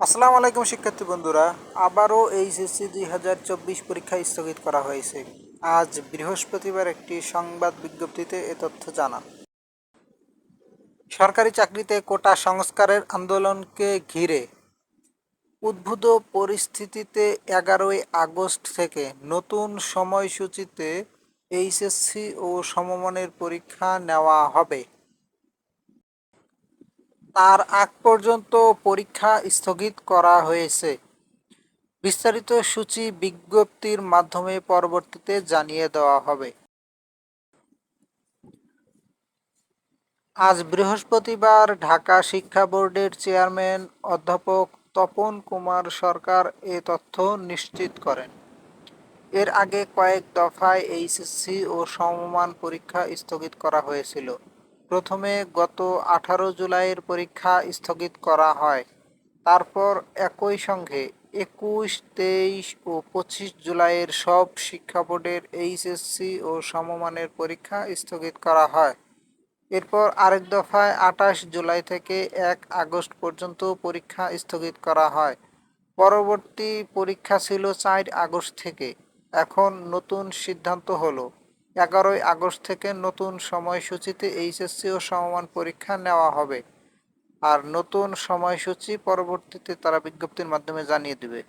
আসসালামু আলাইকুম শিক্ষার্থী বন্ধুরা। আবারও এইচএসসি 2024 পরীক্ষা স্থগিত করা হয়েছে। আজ বৃহস্পতিবার একটি সংবাদ বিজ্ঞপ্তিতে এ তথ্য জানান। সরকারি চাকরিতে কোটা সংস্কারের আন্দোলনকে ঘিরে উদ্ভূত পরিস্থিতিতে 11ই আগস্ট থেকে নতুন সময়সূচিতে এইচএসসি ও সমমানের পরীক্ষা নেওয়া হবে। তার আগ পর্যন্ত পরীক্ষা স্থগিত করা হয়েছে। বিস্তারিত সূচি বিজ্ঞপ্তির মাধ্যমে পরবর্তীতে জানিয়ে দেওয়া হবে। আজ বৃহস্পতিবার ঢাকা শিক্ষা বোর্ডের চেয়ারম্যান অধ্যাপক তপন কুমার সরকার এ তথ্য নিশ্চিত করেন। এর আগে কয়েক দফায় এইচএসসি ও সমমান পরীক্ষা স্থগিত করা হয়েছিল। প্রথমে গত 18 জুলাইয়ের পরীক্ষা স্থগিত করা হয়। তারপর একই সঙ্গে 21, 23 ও 25 জুলাইয়ের সব শিক্ষা বোর্ডের এইচএসসি ও সমমানের পরীক্ষা স্থগিত করা হয়। এরপর আরেক দফায় 28 জুলাই থেকে 1 আগস্ট পর্যন্ত পরীক্ষা স্থগিত করা হয়। পরবর্তী পরীক্ষা ছিল 4 আগস্ট থেকে। এখন নতুন সিদ্ধান্ত হলো 11ই আগস্ট থেকে নতুন সময়সূচিতে এইচএসসি ও সমমান পরীক্ষা নেওয়া হবে। আর নতুন সময়সূচি পরবর্তীতে তারা বিজ্ঞপ্তির মাধ্যমে জানিয়ে দেবে।